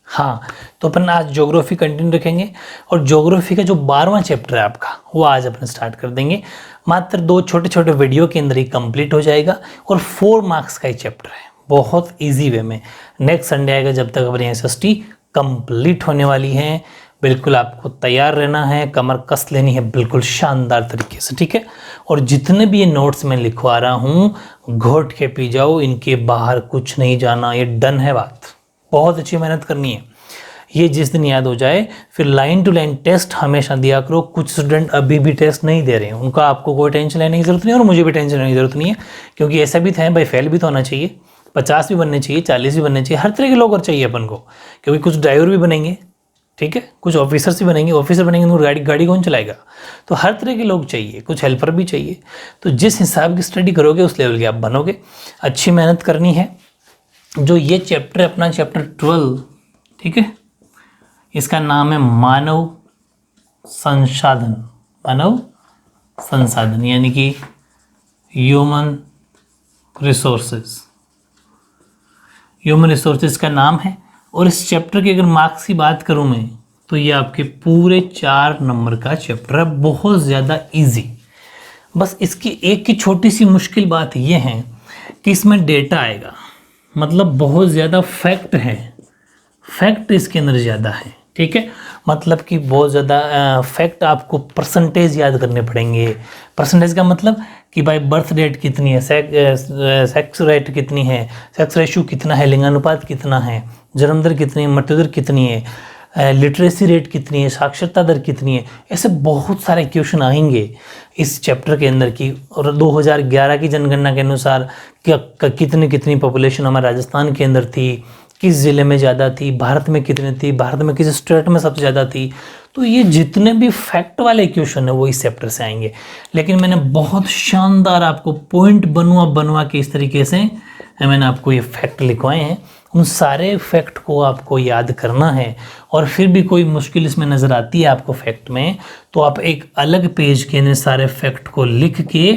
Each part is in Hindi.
हाँ, तो अपन आज ज्योग्राफी कंटिन्यू रखेंगे और ज्योग्राफी का जो 12वां चैप्टर है आपका वो आज अपन स्टार्ट कर देंगे। मात्र 2 छोटे छोटे वीडियो के अंदर ही कंप्लीट हो जाएगा और 4 मार्क्स का ही चैप्टर है, बहुत इजी वे में। नेक्स्ट संडे आएगा जब तक अपनी SST कंप्लीट होने वाली है। बिल्कुल आपको तैयार रहना है, कमर कस लेनी है बिल्कुल शानदार तरीके से, ठीक है। और जितने भी ये नोट्स मैं लिखवा रहा हूँ घोट के पी जाओ, इनके बाहर कुछ नहीं जाना, ये डन है बात। बहुत अच्छी मेहनत करनी है, ये जिस दिन याद हो जाए फिर लाइन टू लाइन टेस्ट हमेशा दिया करो। कुछ स्टूडेंट अभी भी टेस्ट नहीं दे रहे हैं, उनका आपको कोई टेंशन लेने की जरूरत नहीं है और मुझे भी टेंशन लेने की जरूरत नहीं है, क्योंकि ऐसा भी था भाई फेल भी तो होना चाहिए, 50 भी बनने चाहिए, 40 भी बनने चाहिए, हर तरह के लोग और चाहिए अपन को, क्योंकि कुछ ड्राइवर भी बनेंगे, ठीक है, कुछ ऑफिसर्स भी बनेंगे, ऑफिसर बनेंगे तो गाड़ी कौन चलाएगा, तो हर तरह के लोग चाहिए, कुछ हेल्पर भी चाहिए। तो जिस हिसाब की स्टडी करोगे उस लेवल के आप बनोगे। अच्छी मेहनत करनी है। जो ये चैप्टर है अपना चैप्टर 12, ठीक है, इसका नाम है मानव संसाधन। मानव संसाधन यानी कि ह्यूमन रिसोर्सेज, ह्यूमन रिसोर्सेज का नाम है। और इस चैप्टर के अगर मार्क्स की बात करूं मैं तो ये आपके पूरे 4 नंबर का चैप्टर है, बहुत ज़्यादा इजी। बस इसकी एक की छोटी सी मुश्किल बात ये है कि इसमें डेटा आएगा, मतलब बहुत ज़्यादा फैक्ट है, फैक्ट इसके अंदर ज़्यादा है, ठीक है। मतलब कि बहुत ज़्यादा फैक्ट आपको परसेंटेज याद करने पड़ेंगे। परसेंटेज का मतलब कि भाई बर्थ रेट कितनी है, सेक्स रेट कितनी है, सेक्स रेशियो कितना है, लिंगानुपात कितना है, जन्म दर कितनी है, मृत्यु दर कितनी है, लिटरेसी रेट कितनी है, साक्षरता दर कितनी है, ऐसे बहुत सारे क्वेश्चन आएंगे इस चैप्टर के अंदर की। और 2011 की जनगणना के अनुसार कितनी पॉपुलेशन हमारे राजस्थान के अंदर थी, किस ज़िले में ज़्यादा थी, भारत में कितनी थी, भारत में किस स्टेट में सबसे ज़्यादा थी। तो ये जितने भी फैक्ट वाले क्वेश्चन है वो इस चैप्टर से आएंगे। लेकिन मैंने बहुत शानदार आपको पॉइंट बनवा के इस तरीके से मैंने आपको ये फैक्ट लिखवाए हैं। उन सारे फैक्ट को आपको याद करना है और फिर भी कोई मुश्किल इसमें नज़र आती है आपको फैक्ट में, तो आप एक अलग पेज के अंदर सारे फैक्ट को लिख के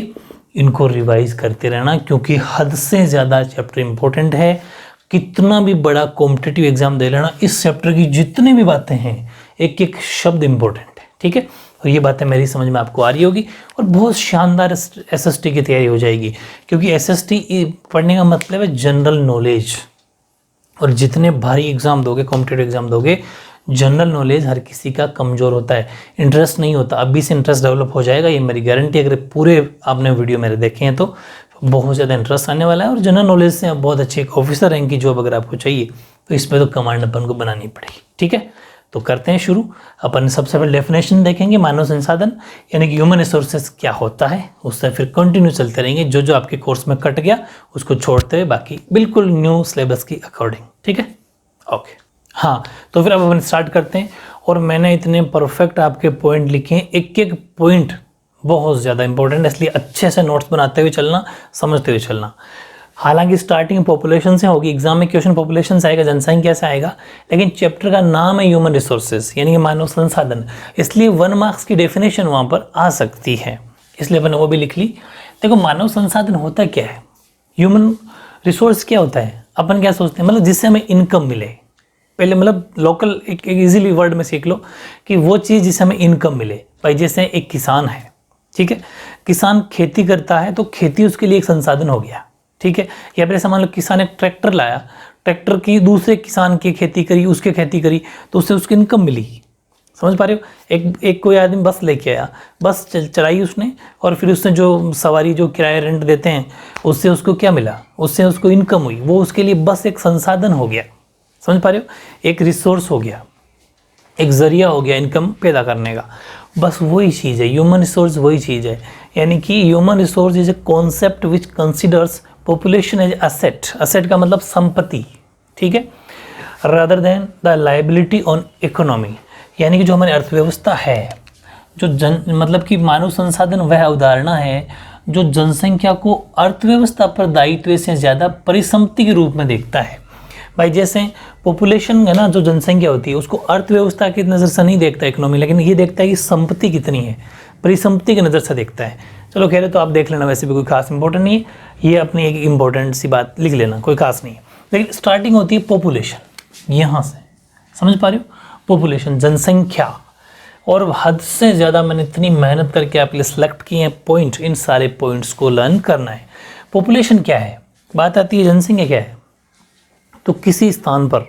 इनको रिवाइज करते रहना, क्योंकि हद से ज़्यादा चैप्टर इम्पोर्टेंट है। कितना भी बड़ा कॉम्पिटिटिव एग्जाम दे लेना, इस चैप्टर की जितनी भी बातें हैं एक एक शब्द इम्पोर्टेंट है, ठीक है। और ये बातें मेरी समझ में आपको आ रही होगी और बहुत शानदार SST की तैयारी हो जाएगी, क्योंकि SST पढ़ने का मतलब है जनरल नॉलेज। और जितने भारी एग्जाम दोगे, कॉम्पिटिटिव एग्जाम दोगे, जनरल नॉलेज हर किसी का कमज़ोर होता है, इंटरेस्ट नहीं होता। अभी से इंटरेस्ट डेवलप हो जाएगा, ये मेरी गारंटी। अगर पूरे आपने वीडियो मेरे देखे हैं तो बहुत ज़्यादा इंटरेस्ट आने वाला है। और जनरल नॉलेज से बहुत अच्छे एक ऑफिसर रैंक की जॉब अगर आपको चाहिए तो इसमें तो कमांड अपन को बनानी पड़ेगी, ठीक है। तो करते हैं शुरू। अपन सबसे पहले डेफिनेशन देखेंगे मानव संसाधन यानी कि ह्यूमन रिसोर्सेज क्या होता है, उससे फिर कंटिन्यू चलते रहेंगे। जो आपके कोर्स में कट गया उसको छोड़ते हुए बाकी बिल्कुल न्यू सिलेबस की अकॉर्डिंग, ठीक है, ओके। हाँ, तो फिर अब अपन स्टार्ट करते हैं। और मैंने इतने परफेक्ट आपके पॉइंट लिखे हैं, एक एक पॉइंट बहुत ज़्यादा इंपॉर्टेंट है, इसलिए अच्छे से नोट्स बनाते हुए चलना, समझते हुए चलना। हालांकि स्टार्टिंग पॉपुलेशन से होगी, एग्जाम में क्वेश्चन पॉपुलेशन से आएगा, जनसंख्या से आएगा, लेकिन चैप्टर का नाम है ह्यूमन रिसोर्सेज यानी कि मानव संसाधन, इसलिए 1 मार्क्स की डेफिनेशन वहाँ पर आ सकती है, इसलिए अपन वो भी लिख ली। देखो मानव संसाधन होता क्या है, ह्यूमन रिसोर्स क्या होता है, अपन क्या सोचते हैं, मतलब जिससे हमें इनकम मिले। पहले मतलब लोकल एक इजीली वर्ड में सीख लो कि वो चीज़ जिससे हमें इनकम मिले। भाई जैसे एक किसान है, ठीक है, किसान खेती करता है तो खेती उसके लिए एक संसाधन हो गया, ठीक है। या फिर ऐसा मान लो किसान एक ट्रैक्टर लाया, ट्रैक्टर की दूसरे किसान की खेती करी, उसके खेती करी तो उससे उसकी इनकम मिली। समझ पा रहे हो। एक कोई आदमी बस लेके आया, बस चलाई उसने और फिर उसने जो सवारी जो किराया रेंट देते हैं उससे उसको क्या मिला, उससे उसको इनकम हुई, वो उसके लिए बस एक संसाधन हो गया। समझ पा रहे हो, एक रिसोर्स हो गया, एक जरिया हो गया इनकम पैदा करने का। बस वही चीज़ है ह्यूमन रिसोर्स, वही चीज़ है। यानी कि human resource is a concept which considers population as asset, asset का मतलब संपत्ति, ठीक है, rather than the liability on economy. यानी कि जो हमारी अर्थव्यवस्था है, जो मतलब कि मानव संसाधन वह अवधारणा है जो जनसंख्या को अर्थव्यवस्था पर दायित्व से ज़्यादा परिसंपत्ति के रूप में देखता है। भाई जैसे पॉपुलेशन है ना, जो जनसंख्या होती है उसको अर्थव्यवस्था की नज़र से नहीं देखता इकोनॉमी, लेकिन ये देखता है कि संपत्ति कितनी है, परिसंपत्ति की नज़र से देखता है। चलो कह रहे तो आप देख लेना, वैसे भी कोई खास इंपॉर्टेंट नहीं है, ये अपनी एक इंपॉर्टेंट सी बात लिख लेना, कोई खास नहीं है। लेकिन स्टार्टिंग होती है पॉपुलेशन, यहाँ से समझ पा रहे हो, पॉपुलेशन जनसंख्या। और हद से ज़्यादा मैंने इतनी मेहनत करके आपके लिए सिलेक्ट किए हैं पॉइंट, इन सारे पॉइंट्स को लर्न करना है। पॉपुलेशन क्या है, बात आती है जनसंख्या क्या है। तो किसी स्थान पर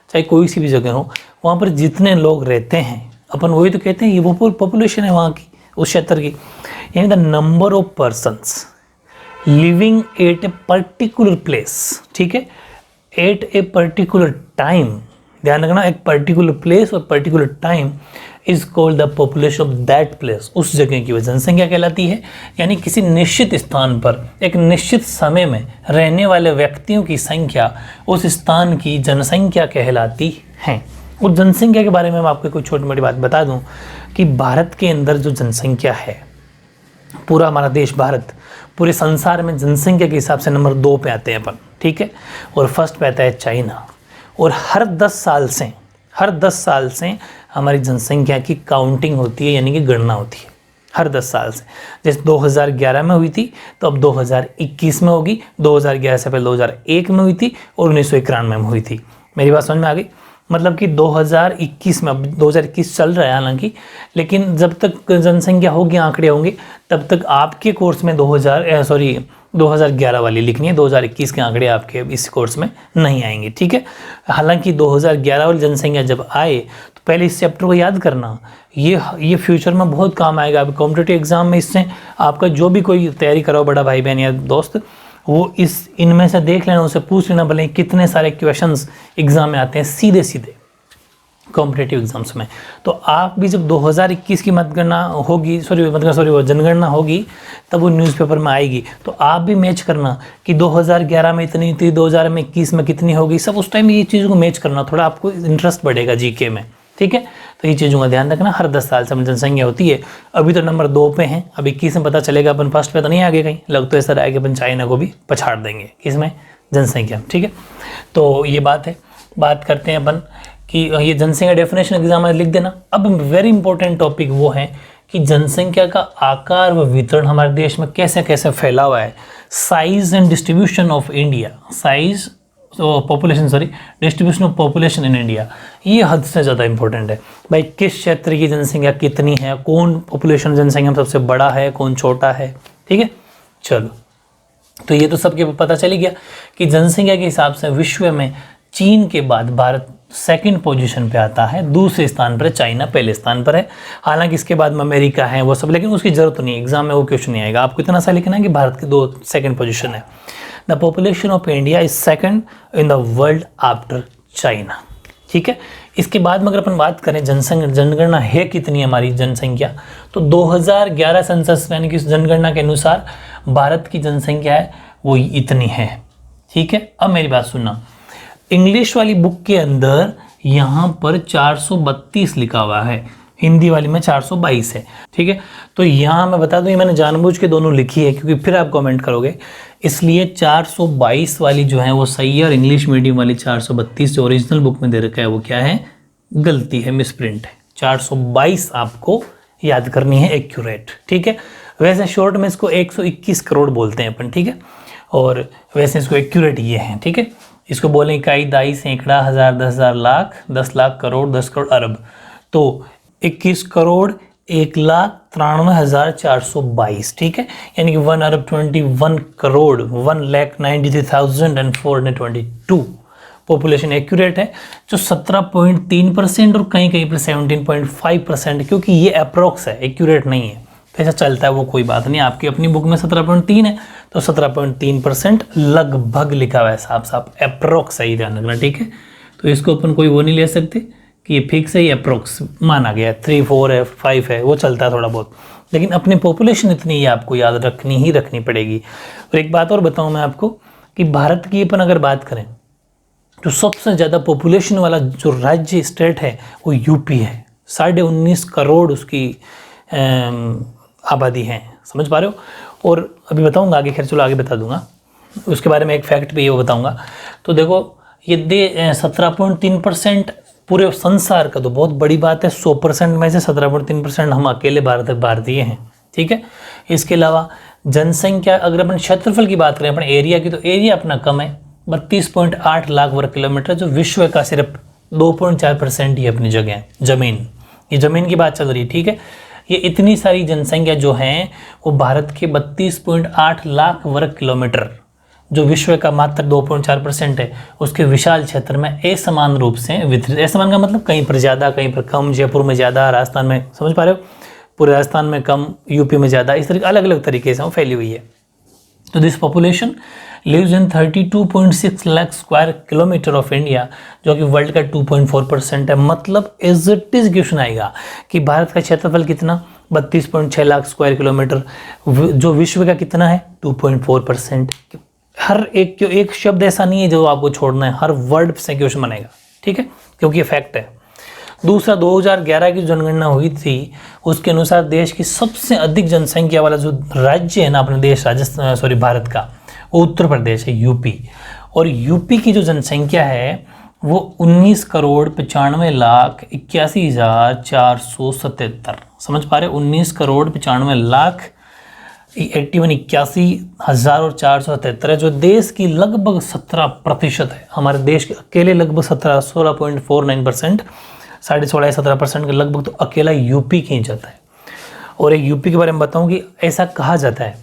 चाहे कोई सी भी जगह हो, वहाँ पर जितने लोग रहते हैं, अपन वही तो कहते हैं ये वो पॉपुलेशन है वहाँ की, उस क्षेत्र की, यानी the number of persons living at a particular place, ठीक है, एट ए पर्टिकुलर टाइम, ध्यान रखना, एक पर्टिकुलर प्लेस और particular time is called the population of that place, उस जगह की वह जनसंख्या कहलाती है। यानी किसी निश्चित स्थान पर एक निश्चित समय में रहने वाले व्यक्तियों की संख्या उस स्थान की जनसंख्या कहलाती है। उस जनसंख्या के बारे में मैं आपको कोई छोटी मोटी बात बता दूं कि भारत के अंदर जो जनसंख्या है, पूरा हमारा देश भारत पूरे संसार में जनसंख्या के हिसाब से नंबर 2 पे आते हैं अपन, ठीक है, और फर्स्ट पे आता है चाइना। और हर 10 साल से हमारी जनसंख्या की काउंटिंग होती है, यानी कि गणना होती है हर 10 साल से। जैसे 2011 में हुई थी तो अब 2021 में होगी, 2011 से पहले 2001 में हुई थी और 1991 में हुई थी। मेरी बात समझ में आ गई, मतलब कि 2021 में, अब 2021 चल रहा है हालांकि, लेकिन जब तक जनसंख्या होगी, आंकड़े होंगे, तब तक आपके कोर्स में 2011 वाली लिखनी है, 2021 के आंकड़े आपके इस कोर्स में नहीं आएंगे, ठीक है। हालांकि 2011 वाली जनसंख्या जब आए तो पहले इस चैप्टर को याद करना, ये फ्यूचर में बहुत काम आएगा। आप कॉम्पिटिटिव एग्जाम में इससे आपका जो भी कोई तैयारी कराओ बड़ा भाई बहन या दोस्त, वो इनमें से देख लेना, उसे पूछ लेना, भले कितने सारे क्वेश्चंस एग्जाम में आते हैं सीधे सीधे कॉम्पिटिटिव एग्जाम्स में। तो आप भी जब 2021 की मतगणना होगी, वो जनगणना होगी, तब वो न्यूज़पेपर में आएगी, तो आप भी मैच करना कि 2011 में इतनी थी, 2021 में कितनी होगी, सब उस टाइम ये चीज़ों को मैच करना, थोड़ा आपको इंटरेस्ट बढ़ेगा जीके में, ठीक है। तो ये चीज़ों का ध्यान रखना, हर 10 साल से जनसंख्या होती है। अभी तो नंबर 2 पे हैं, अब 21 में पता चलेगा, अपन फर्स्ट पे तो नहीं आगे कहीं, लग तो ऐसा रहा है कि अपन चाइना को भी पछाड़ देंगे किसमें, जनसंख्या, ठीक है। तो ये बात है, बात करते हैं अपन कि ये जनसंख्या डेफिनेशन एग्जाम में लिख देना। अब वेरी इंपॉर्टेंट टॉपिक वो है कि जनसंख्या का आकार व वितरण हमारे देश में कैसे कैसे फैला हुआ है। Size and distribution of India, size distribution of population in India, ये हद से ज़्यादा इंपॉर्टेंट है भाई। किस क्षेत्र की जनसंख्या कितनी है, कौन पॉपुलेशन जनसंख्या में सबसे बड़ा है, कौन छोटा है, ठीक है। चलो, तो ये तो सबके पता चल गया कि जनसंख्या के हिसाब से विश्व में चीन के बाद भारत सेकंड पोजीशन पे आता है, दूसरे स्थान पर चाइना पहले स्थान पर है। हालांकि इसके बाद में अमेरिका है, वो सब, लेकिन उसकी जरूरत नहीं है, एग्जाम में वो क्वेश्चन नहीं आएगा। आपको इतना सा लिखना है कि भारत की 2 सेकंड पोजीशन है। The population of India is second in the world after China, ठीक है। इसके बाद में अगर अपन बात करें जनगणना है कितनी हमारी जनसंख्या, तो 2011 सेंसस यानी कि जनगणना के अनुसार भारत की जनसंख्या है वो इतनी है, ठीक है। अब मेरी बात सुनना, इंग्लिश वाली बुक के अंदर यहाँ पर 432 लिखा हुआ है, हिंदी वाली में 422 है, ठीक है। तो यहाँ मैं बता दूँ, ये मैंने जानबूझ के दोनों लिखी है क्योंकि फिर आप कमेंट करोगे, इसलिए 422 वाली जो है वो सही है, और इंग्लिश मीडियम वाली 432 जो ओरिजिनल बुक में दे रखा है वो क्या है, गलती है, मिसप्रिंट है। 422 आपको याद करनी है एक्यूरेट, ठीक है। वैसे शॉर्ट में इसको 121 करोड़ बोलते हैं अपन, ठीक है, और वैसे इसको एक्यूरेट ये है, ठीक है। इसको बोलें इकाई, दाई, सैकड़ा, हज़ार, 10,000, लाख, 10 लाख, करोड़, 10 करोड़, अरब। तो 21 करोड़ 1,93,422, ठीक है, यानी कि 1 अरब 21 करोड़ 1,93,422 पॉपुलेशन एक्यूरेट है, जो 17.3% और कहीं कहीं पर 17.5%, क्योंकि ये अप्रोक्स है, एक्यूरेट नहीं है, कैसा चलता है वो कोई बात नहीं। आपकी अपनी बुक में 17.3 है, तो 17.3% लगभग लिखा हुआ है, साफ साफ अप्रोक्स है, ध्यान रखना, ठीक है। तो इसको अपन कोई वो नहीं ले सकते कि ये फिक्स है, ये अप्रोक्स माना गया है, 3, 4 है, 5 है, वो चलता है थोड़ा बहुत, लेकिन अपनी पॉपुलेशन इतनी ही आपको याद रखनी पड़ेगी। और एक बात और बताऊँ मैं आपको कि भारत की अपन अगर बात करें तो सबसे ज़्यादा पॉपुलेशन वाला जो राज्य स्टेट है वो यूपी है, 19.5 करोड़ उसकी आबादी है, समझ पा रहे हो। और अभी बताऊंगा आगे, खैर चलो आगे बता दूंगा, उसके बारे में एक फैक्ट भी ये बताऊंगा। तो देखो ये 17.3% पूरे संसार का तो बहुत बड़ी बात है, 100% में से 17.3% हम अकेले भारतीय हैं, ठीक है। इसके अलावा जनसंख्या, अगर अपन क्षेत्रफल की बात करें, अपन एरिया की, तो एरिया अपना कम है, 32.8 लाख वर्ग किलोमीटर, जो विश्व का सिर्फ 2.4% ही अपनी जगह है। जमीन, ये जमीन की बात चल रही है, ठीक है। ये इतनी सारी जनसंख्या जो है वो भारत के 32.8 लाख वर्ग किलोमीटर, जो विश्व का मात्र 2.4% है, उसके विशाल क्षेत्र में असमान रूप से वितरित। असमान का मतलब कहीं पर ज़्यादा, कहीं पर कम, जयपुर में ज़्यादा, राजस्थान में, समझ पा रहे हो, पूरे राजस्थान में कम, यूपी में ज़्यादा, इस तरीके अलग अलग तरीके से वो फैली हुई है। तो this population lives in 32.6 lakh square kilometre of India, जो कि वर्ल्ड का 2.4% है। मतलब इज इट इज क्वेश्चन आएगा कि भारत का क्षेत्रफल कितना, 32.6 लाख स्क्वायर किलोमीटर, जो विश्व का कितना है 2.4%। हर एक शब्द ऐसा नहीं है जो आपको छोड़ना है, हर वर्ड से क्वेश्चन बनेगा, ठीक है, क्योंकि ये फैक्ट है। दूसरा, 2011 की जनगणना हुई थी, उसके अनुसार देश की सबसे अधिक जनसंख्या वाला जो राज्य है ना अपने देश, राजस्थान, भारत का, वो उत्तर प्रदेश है, यूपी। और यूपी की जो जनसंख्या है वो 19,95,81,477, समझ पा रहे, 19,95,81,477 है, जो देश की लगभग 17% है। हमारे देश के अकेले लगभग 16.49%, 16.5-17% के लगभग तो अकेला यूपी की जाता है। और एक यूपी के बारे में बताऊं कि ऐसा कहा जाता है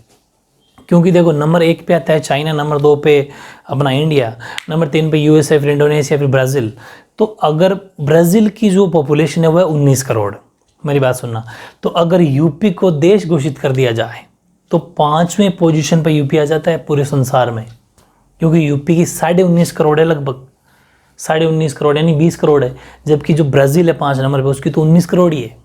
क्योंकि देखो, नंबर 1 पे आता है चाइना, नंबर 2 पे अपना इंडिया, नंबर 3 पे यूएसए, फिर इंडोनेशिया, फिर ब्राज़ील। तो अगर ब्राज़ील की जो पॉपुलेशन है वो है 19 करोड़, मेरी बात सुनना, तो अगर यूपी को देश घोषित कर दिया जाए तो 5वें पोजीशन पे यूपी आ जाता है पूरे संसार में, क्योंकि यूपी की 19.5 करोड़ है, लगभग 19.5 करोड़ यानी 20 करोड़ है, जबकि जो ब्राज़ील है 5 नंबर पे, उसकी तो 19 करोड़ ही है।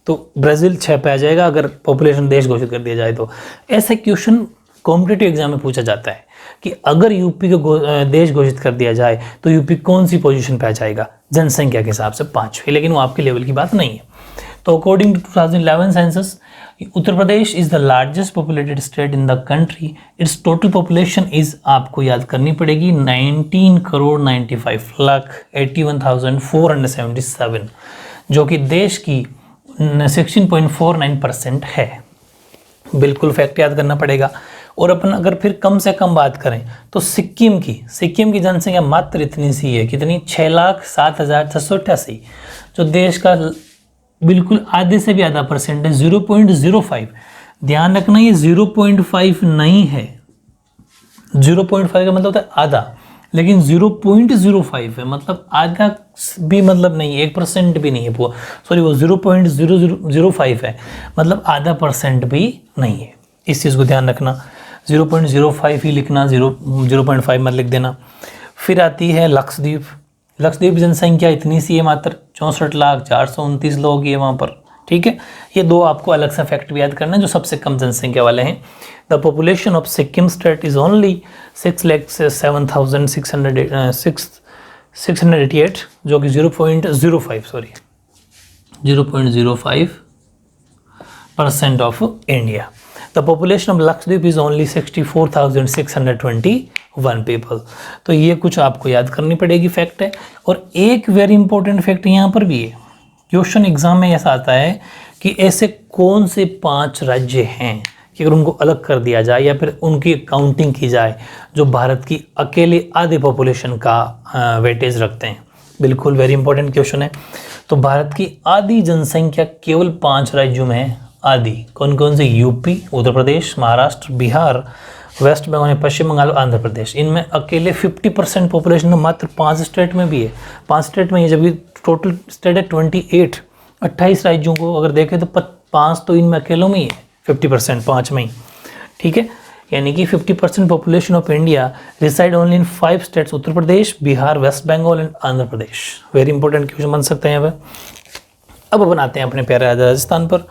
तो ब्राज़ील 6 पे आ जाएगा अगर पॉपुलेशन देश घोषित कर दिया जाए तो। ऐसा क्वेश्चन कॉम्पिटिटिव एग्जाम में पूछा जाता है कि अगर यूपी को देश घोषित कर दिया जाए तो यूपी कौन सी पोजीशन पे आ जाएगा जनसंख्या के हिसाब से, 5वें, लेकिन वो आपके लेवल की बात नहीं है। तो according to 2011 census, Uttar Pradesh is the largest populated state in the country. Its total population is, आपको याद करनी पड़ेगी, 19,95,81,477, जो कि देश की 16.49% है। बिल्कुल फैक्ट याद करना पड़ेगा। और अपन अगर फिर कम से कम बात करें तो सिक्किम की जनसंख्या मात्र इतनी सी है, कितनी, 6,07,688, जो देश का बिल्कुल आधे से भी आधा परसेंट है, 0.05। ध्यान रखना, ये 0.5 नहीं है, 0.5 का मतलब होता है आधा, लेकिन 0.05 है, मतलब आधा भी मतलब नहीं है, 1% भी नहीं है, वो 0.0005 है, मतलब आधा % भी नहीं है। इस चीज़ को ध्यान रखना, 0.05 ही लिखना, 0.5 मत लिख देना। फिर आती है लक्षद्वीप। लक्षद्वीप जनसंख्या इतनी सी है, मात्र 64,429 लोग ही है वहाँ पर, ठीक है। ये दो आपको अलग सा फैक्ट भी याद करना है जो सबसे कम जनसंख्या वाले हैं। The population of Sikkim state is only 6,07,688, जो कि 0.05% of India. The population of Lakshadweep is only 64,621 people। तो ये कुछ आपको याद करनी पड़ेगी, फैक्ट है। और एक वेरी इंपॉर्टेंट फैक्ट यहाँ पर भी है, क्वेश्चन एग्जाम में ऐसा आता है कि ऐसे कौन से 5 राज्य हैं कि अगर उनको अलग कर दिया जाए या फिर उनकी काउंटिंग की जाए जो भारत की अकेले आधे पॉपुलेशन का वेटेज रखते हैं। बिल्कुल वेरी इंपॉर्टेंट क्वेश्चन है। तो भारत की आधी जनसंख्या केवल 5 राज्यों में है, आदि। कौन कौन से? यूपी, उत्तर प्रदेश, महाराष्ट्र, बिहार, वेस्ट बंगाल, पश्चिम बंगाल, आंध्र प्रदेश। इनमें अकेले 50% पॉपुलेशन मात्र 5 स्टेट में भी है, 5 स्टेट में ही, जबकि टोटल स्टेट है 28 राज्यों को अगर देखें तो 5 तो इनमें अकेलों में ही है, 50% 5 में ही, ठीक है। यानी कि 50% population of India reside only in 5 states, Uttar Pradesh, Bihar, West Bengal and Andhra Pradesh. Very important question बन सकते हैं यहाँ पे। अब अपन आते हैं अपने प्यारे राजस्थान पर।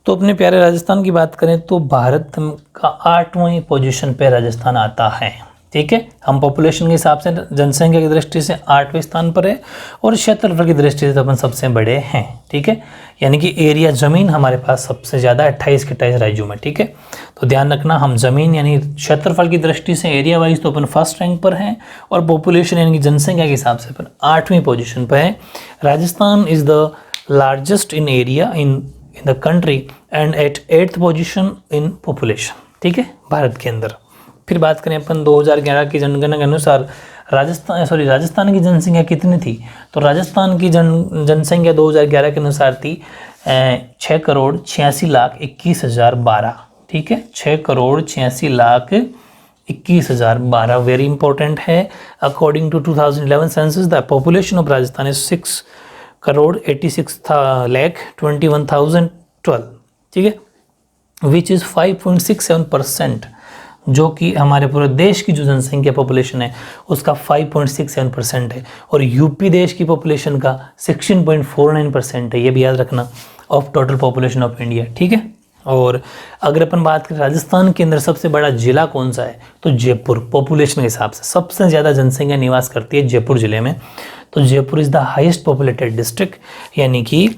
तो अपने प्यारे राजस्थान की बात करें तो भारत का 8वां पोजीशन पे राजस्थान आता है, ठीक है। हम पॉपुलेशन के हिसाब से, जनसंख्या की दृष्टि से 8वें स्थान पर है और क्षेत्रफल की दृष्टि से तो अपन सबसे बड़े हैं, ठीक है। यानी कि एरिया ज़मीन हमारे पास सबसे ज़्यादा 28 के 28 राज्यों में, ठीक है। तो ध्यान रखना, हम ज़मीन यानी क्षेत्रफल की दृष्टि से एरिया वाइज तो अपन फर्स्ट रैंक पर हैं और पॉपुलेशन यानी कि जनसंख्या के हिसाब से अपन 8वीं पोजीशन पर है। Rajasthan is the largest in area in the country and at 8th position in population, ठीक है, भारत के अंदर। फिर बात करें अपन 2011 की जनगणना के अनुसार राजस्थान की जनसंख्या कितनी थी? तो राजस्थान की जनसंख्या 2011 के अनुसार थी 6,86,21,012। ठीक है, 6,86,21,012 वेरी इंपॉर्टेंट है। According to 2011 census the population of Rajasthan is 6,86,21,012। ठीक है, विच इज़ 5.67%, जो कि हमारे पूरे देश की जो जनसंख्या पॉपुलेशन है उसका 5.67% है। और यूपी देश की पॉपुलेशन का 16.49% है, ये भी याद रखना, of total population of India. ठीक है, और अगर अपन बात करें राजस्थान के अंदर सबसे बड़ा जिला कौन सा है, तो जयपुर। पॉपुलेशन के हिसाब से सबसे ज़्यादा जनसंख्या निवास करती है जयपुर जिले में, तो Jaipur is the highest populated district, यानी कि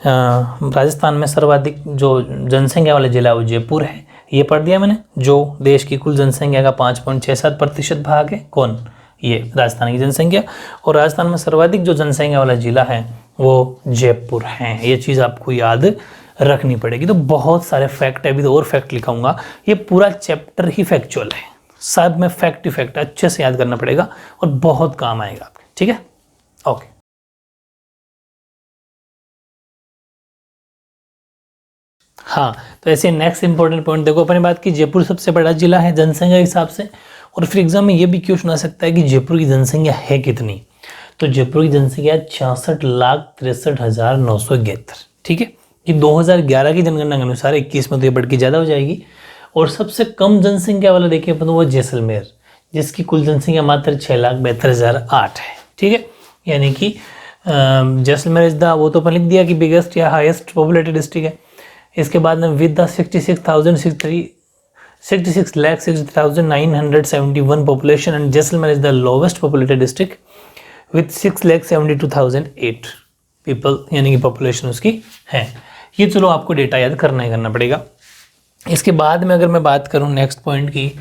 राजस्थान में सर्वाधिक जो जनसंख्या वाला जिला वो जयपुर है। ये पढ़ दिया मैंने, जो देश की कुल जनसंख्या का 5.67% भाग है, कौन? ये राजस्थान की जनसंख्या। और राजस्थान में सर्वाधिक जो जनसंख्या वाला जिला है वो जयपुर है। ये चीज़ आपको याद रखनी पड़ेगी। तो बहुत सारे फैक्ट है, अभी तो और फैक्ट लिखाऊंगा। ये पूरा चैप्टर ही फैक्चुअल है, सब में फैक्ट ही फैक्ट, अच्छे से याद करना पड़ेगा और बहुत काम आएगा आपके। ठीक है, ओके। हाँ, तो ऐसे नेक्स्ट इंपॉर्टेंट पॉइंट देखो, अपनी बात की जयपुर सबसे बड़ा जिला है जनसंख्या के हिसाब से। और फिर एग्जाम में ये भी क्वेश्चन आ सकता है कि जयपुर की जनसंख्या है कितनी, तो जयपुर की जनसंख्या 66,63,971। ठीक है, कि 2011 की जनगणना के अनुसार 21 में तो ये बढ़ के ज़्यादा हो जाएगी। और सबसे कम जनसंख्या वाला देखिए अपन, वो जैसलमेर, जिसकी कुल जनसंख्या मात्र 6,72,008 है। ठीक है, यानी कि जैसलमेर इज द, वो तो अपन लिख दिया कि बिगेस्ट या हाईएस्ट पॉपुलेटेड डिस्ट्रिक्ट है। इसके बाद में with the 66,971 population and Jaisalmer is the lowest populated district with 6,72,008 people, यानी कि पॉपुलेशन उसकी है। ये चलो आपको डेटा याद करना पड़ेगा। इसके बाद में अगर मैं बात करूं नेक्स्ट पॉइंट की,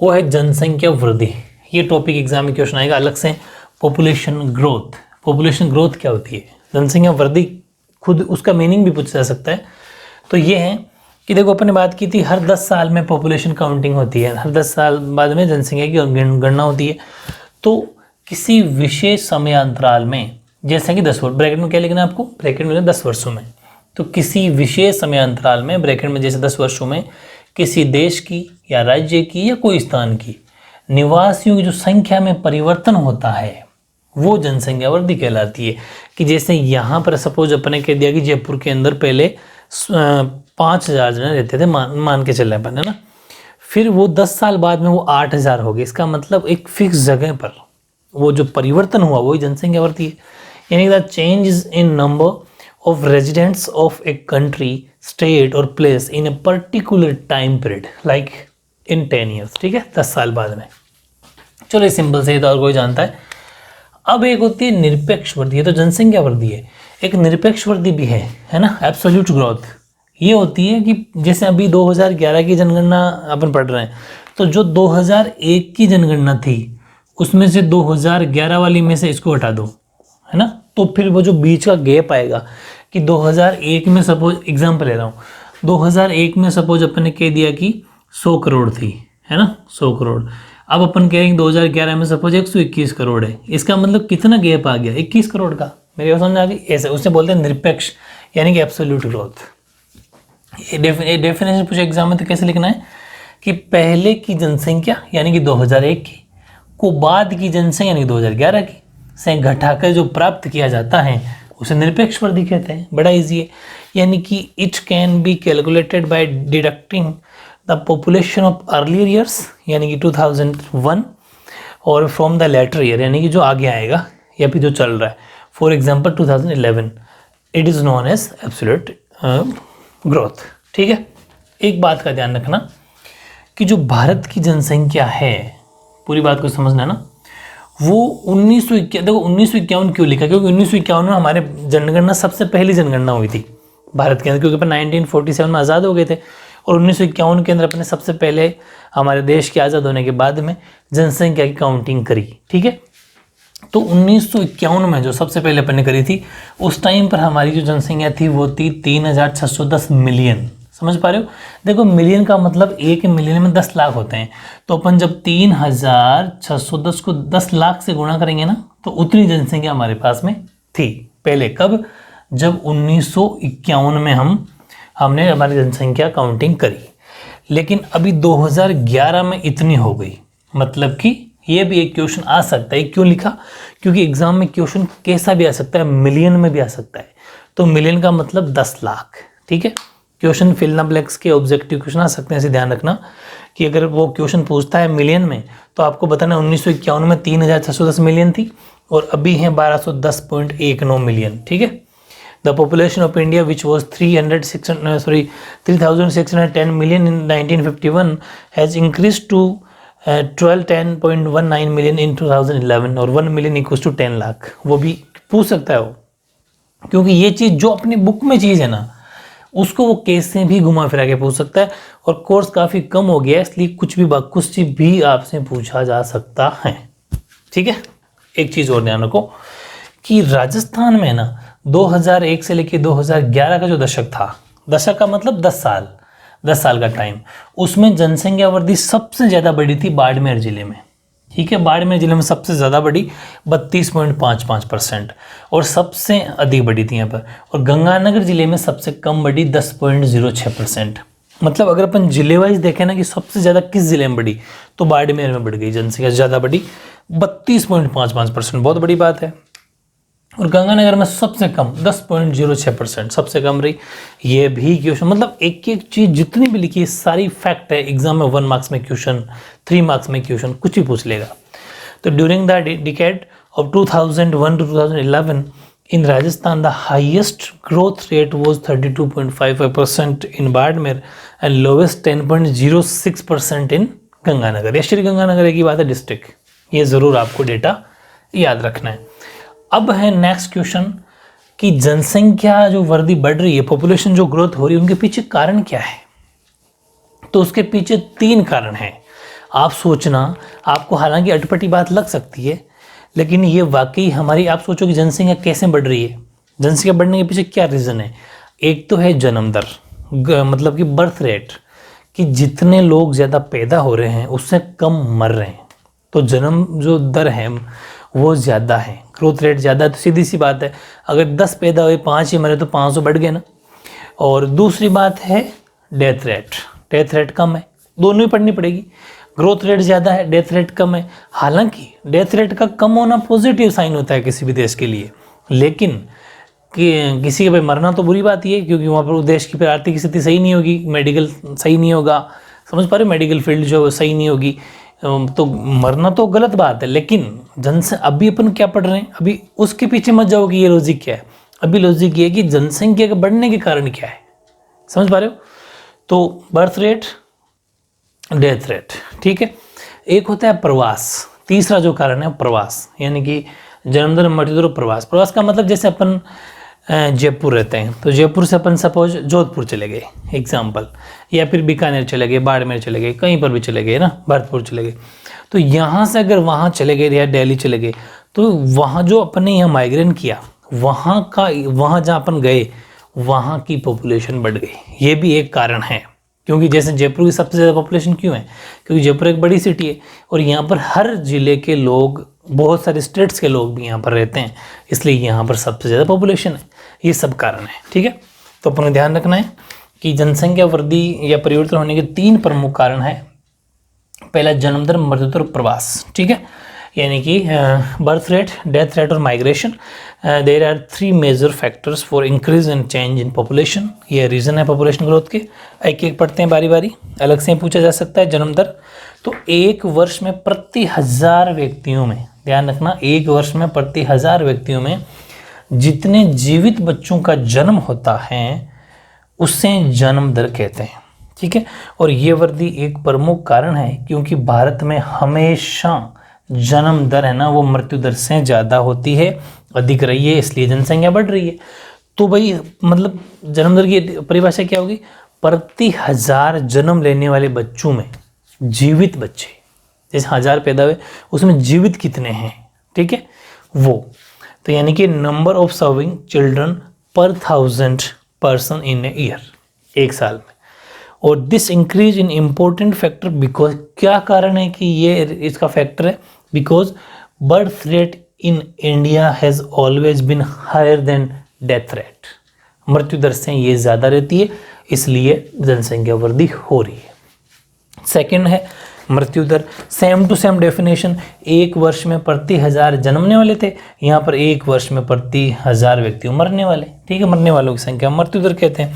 वो है जनसंख्या वृद्धि। ये टॉपिक एग्जाम में क्वेश्चन आएगा अलग से। पॉपुलेशन ग्रोथ, पॉपुलेशन ग्रोथ क्या होती है? जनसंख्या वृद्धि, खुद उसका मीनिंग भी पूछा जा सकता है। तो ये है कि देखो, अपन ने बात की थी हर 10 साल में पॉपुलेशन काउंटिंग होती है, हर 10 साल बाद में जनसंख्या की गणना होती है। तो किसी विशेष समयांतराल में, जैसे कि 10 वर्ष, ब्रैकेट में क्या लिखना है आपको, ब्रैकेट में 10 वर्षों में, तो किसी विशेष समयांतराल में, ब्रैकेट में जैसे 10 वर्षों में, किसी देश की या राज्य की या कोई स्थान की निवासियों की जो संख्या में परिवर्तन होता है वो जनसंख्या वृद्धि कहलाती है। कि जैसे यहाँ पर सपोज अपने कह दिया कि जयपुर के अंदर पहले 5,000 जने रहते थे, मान के चल रहे अपन, है ना। फिर वो 10 साल बाद में वो 8,000 हो गए। इसका मतलब एक फिक्स जगह पर वो जो परिवर्तन हुआ वही जनसंख्या वृद्धि है। यानी the change in number of residents of a country, state और place in a particular time period, like in 10 years. ठीक है, 10 साल बाद में। चलो ये सिंपल से, तो और कोई जानता है। अब एक होती है निरपेक्ष वृद्धि, ये तो जनसंख्या वृद्धि है। एक निरपेक्ष वृद्धि भी है ना, एब्सोल्यूट ग्रोथ। ये होती है कि जैसे अभी 2011 की जनगणना अपन पढ़ रहे हैं, तो जो 2001 की जनगणना थी उसमें से 2011 वाली में से इसको हटा दो, है ना। तो फिर वो जो बीच का गैप आएगा कि 2001 में सपोज एग्जाम्पल ले रहा हूँ, 2001 में सपोज अपन ने कह दिया कि 100 करोड़ थी, है ना, 100 करोड़। अब अपन कह रहे हैं 2011 में सपोज 121 करोड़ है। इसका मतलब कितना गैप आ गया, 21 करोड़ का। मेरे को समझ आ गई। ऐसे उसे बोलते हैं निरपेक्ष, यानी कि एब्सोल्यूट ग्रोथ। ये डेफिनेशन पूछे एग्जाम में तो कैसे लिखना है कि पहले की जनसंख्या यानी कि 2001 की को बाद की जनसंख्या यानी कि 2011 की से घटाकर जो प्राप्त किया जाता है उसे निरपेक्ष वृद्धि कहते हैं। बड़ा इजी है, यानी कि it can be calculated by deducting the population of earlier years यानी कि 2001 और फ्रॉम द लेटर ईयर यानी कि जो आगे आएगा या फिर जो चल रहा है। For example 2011 it is known as absolute growth. ठीक है, एक बात का ध्यान रखना कि जो भारत की जनसंख्या है, पूरी बात को समझना है ना, वो 1951 क्यों लिखा, क्योंकि 1951 में हमारे जनगणना सबसे पहली जनगणना हुई थी भारत के अंदर, क्योंकि अपन 1947 में आज़ाद हो गए थे और 1951 के अंदर अपने सबसे पहले हमारे देश के आज़ाद होने के बाद में जनसंख्या की काउंटिंग करी। ठीक है, तो 1951 में जो सबसे पहले अपन ने करी थी, उस टाइम पर हमारी जो जनसंख्या थी वो थी 3,610 मिलियन। समझ पा रहे हो? देखो मिलियन का मतलब एक मिलियन में 10 लाख होते हैं, तो अपन जब 3610 को 10 लाख से गुणा करेंगे ना, तो उतनी जनसंख्या हमारे पास में थी पहले। कब? जब 1951 में हमने हमारी जनसंख्या काउंटिंग करी। लेकिन अभी 2011 में इतनी हो गई। मतलब कि ये भी एक क्वेश्चन आ सकता है। क्यों लिखा? क्योंकि एग्जाम में क्वेश्चन कैसा भी आ सकता है, मिलियन में भी आ सकता है। तो मिलियन का मतलब 10 लाख। ठीक है, question fill in the blanks के ऑब्जेक्टिव क्वेश्चन आ सकते हैं, ऐसे ध्यान रखना कि अगर वो क्वेश्चन पूछता है मिलियन में, तो आपको बताना 1951 में 3610 मिलियन थी और अभी है 1210.19 मिलियन। ठीक है, the population of India which was 3610 million in 1951 has increase to 1210.19 million in 2011 और 1 मिलियन इक्वल्स टू 10 लाख। वो भी पूछ सकता है वो, क्योंकि ये चीज़ जो अपनी बुक में चीज़ है ना, उसको वो केस से भी घुमा फिरा के पूछ सकता है। और कोर्स काफ़ी कम हो गया है, इसलिए कुछ चीज़ भी आपसे पूछा जा सकता है। ठीक है, एक चीज़ और ध्यान रखो कि राजस्थान में ना 2001 से लेकर 2011 का जो दशक था, दशक का मतलब 10 साल का टाइम, उसमें जनसंख्या वृद्धि सबसे ज़्यादा बड़ी थी बाड़मेर जिले में। ठीक है, बाड़मेर जिले में सबसे ज़्यादा बड़ी 32.55% और सबसे अधिक बड़ी थी यहाँ पर। और गंगानगर जिले में सबसे कम बड़ी 10.06%। मतलब अगर अपन जिले वाइज देखें ना कि सबसे ज़्यादा किस जिले में बढ़ी, तो बाड़मेर में बढ़ गई जनसंख्या, ज़्यादा बड़ी 32.55%, बहुत बड़ी बात है। और गंगानगर में सबसे कम 10.06%, सबसे कम रही। ये भी क्वेश्चन, मतलब एक एक चीज़ जितनी भी लिखी है सारी फैक्ट है। एग्जाम में 1 मार्क्स में क्वेश्चन, 3 मार्क्स में क्वेश्चन, कुछ भी पूछ लेगा। तो during the decade of 2001 to 2011 in Rajasthan the highest growth rate was 32.55% in Barmer and lowest 10.06% इन गंगानगर। ये श्री गंगानगर की बात है, डिस्ट्रिक्ट। ये ज़रूर आपको डेटा याद रखना है। अब है नेक्स्ट क्वेश्चन कि जनसंख्या जो वृद्धि बढ़ रही है, पॉपुलेशन जो ग्रोथ हो रही है, उनके पीछे कारण क्या है? तो उसके पीछे 3 कारण हैं। आप सोचना, आपको हालांकि अटपटी बात लग सकती है, लेकिन ये वाकई हमारी, आप सोचो कि जनसंख्या कैसे बढ़ रही है, जनसंख्या बढ़ने के पीछे क्या रीज़न है? एक तो है जन्म दर, मतलब कि बर्थ रेट, कि जितने लोग ज़्यादा पैदा हो रहे हैं उससे कम मर रहे हैं, तो जन्म जो दर है वो ज़्यादा है, ग्रोथ रेट ज़्यादा है। तो सीधी सी बात है, अगर 10 पैदा हुए 5 ही मरे तो 500 बढ़ गए ना। और दूसरी बात है डेथ रेट कम है, दोनों ही पढ़नी पड़ेगी। ग्रोथ रेट ज़्यादा है, डेथ रेट कम है। हालांकि डेथ रेट का कम होना पॉजिटिव साइन होता है किसी भी देश के लिए, लेकिन किसी के भाई मरना तो बुरी बात ही है, क्योंकि वहाँ पर देश की फिर आर्थिक स्थिति सही नहीं होगी, मेडिकल सही नहीं होगा, समझ पा रहे हो, मेडिकल फील्ड जो सही नहीं होगी, तो मरना तो गलत बात है। लेकिन अभी अपन क्या पढ़ रहे हैं, अभी उसके पीछे मत जाओ कि ये लॉजिक क्या है। अभी लॉजिक ये है कि जनसंख्या के बढ़ने के कारण क्या है, समझ पा रहे हो? तो बर्थ रेट, डेथ रेट, ठीक है। एक होता है प्रवास, तीसरा जो कारण है प्रवास, यानी कि जन्म दर, मृत्यु दर, प्रवास। प्रवास का मतलब जैसे अपन जयपुर रहते हैं, तो जयपुर से अपन सपोज जोधपुर चले गए एग्जाम्पल, या फिर बीकानेर चले गए, बाड़मेर चले गए, कहीं पर भी चले गए ना, भरतपुर चले गए। तो यहाँ से अगर वहाँ चले गए या दिल्ली चले गए, तो वहाँ जो अपन ने यहाँ माइग्रेन किया, वहाँ जहाँ अपन गए वहाँ की पॉपुलेशन बढ़ गई। ये भी एक कारण है, क्योंकि जैसे जयपुर की सबसे ज़्यादा पॉपुलेशन क्यों है? क्योंकि जयपुर एक बड़ी सिटी है और यहाँ पर हर ज़िले के लोग, बहुत सारे स्टेट्स के लोग भी यहाँ पर रहते हैं, इसलिए यहाँ पर सबसे ज़्यादा पॉपुलेशन है। ये सब कारण है, ठीक है। तो अपन को ध्यान रखना है कि जनसंख्या वृद्धि या परिवर्तन होने के 3 प्रमुख कारण हैं। पहला जन्म दर, मृत्यु दर, प्रवास, ठीक है, यानी कि बर्थ रेट, डेथ रेट और migration. There are 3 major factors for increase and change in population. ये रीज़न है पॉपुलेशन ग्रोथ के। एक एक पढ़ते हैं बारी बारी, अलग से पूछा जा सकता है। जन्म दर, तो एक वर्ष में प्रति 1000 व्यक्तियों में, ध्यान रखना, एक वर्ष में प्रति 1000 व्यक्तियों में जितने जीवित बच्चों का जन्म होता है उससे जन्म दर कहते हैं, ठीक है। और ये वृद्धि एक प्रमुख कारण है, क्योंकि भारत में हमेशा जन्म दर है ना, वो मृत्यु दर से ज़्यादा होती है, अधिक रही है, इसलिए जनसंख्या बढ़ रही है। तो भाई मतलब जन्म दर की परिभाषा क्या होगी? प्रति 1000 जन्म लेने वाले बच्चों में जीवित बच्चे, जैसे 1000 पैदा हुए उसमें जीवित कितने हैं, ठीक है, वो। तो यानी कि नंबर ऑफ सर्विंग चिल्ड्रन पर 1000 पर्सन इन ए ईयर, एक साल में। और this increase in important factor because, क्या कारण है कि ये इसका फैक्टर है, because birth rate in India has always been higher than death rate, मृत्यु दर से ये ज़्यादा रहती है, इसलिए जनसंख्या वृद्धि हो रही है। सेकंड है मृत्यु दर, सेम टू सेम डेफिनेशन, एक वर्ष में प्रति 1000 जन्मने वाले थे, यहाँ पर एक वर्ष में प्रति 1000 व्यक्ति मरने वाले, ठीक है, मरने वालों की संख्या मृत्यु दर कहते हैं।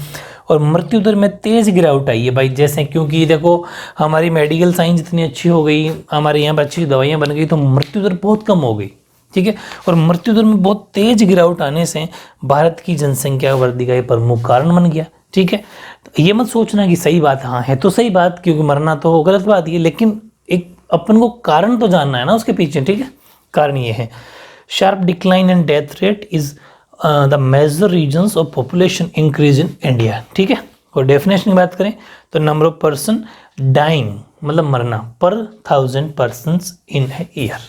और मृत्यु दर में तेज गिरावट आई है भाई, जैसे क्योंकि देखो हमारी मेडिकल साइंस इतनी अच्छी हो गई, हमारे यहाँ पर अच्छी दवाइयाँ बन गई, तो मृत्यु दर बहुत कम हो गई, ठीक है। और मृत्यु दर में बहुत तेज गिरावट आने से भारत की जनसंख्या वृद्धि का ये प्रमुख कारण बन गया, ठीक है। तो ये मत सोचना कि सही बात, हाँ है तो सही बात, क्योंकि मरना तो गलत बात ही है, लेकिन एक अपन को कारण तो जानना है ना उसके पीछे, ठीक है। कारण ये है, sharp decline in death rate is the major reasons of population increase in India, ठीक है। और डेफिनेशन की बात करें तो नंबर ऑफ पर्सन डाइंग मतलब मरना पर 1000 पर्सन्स इन ईयर।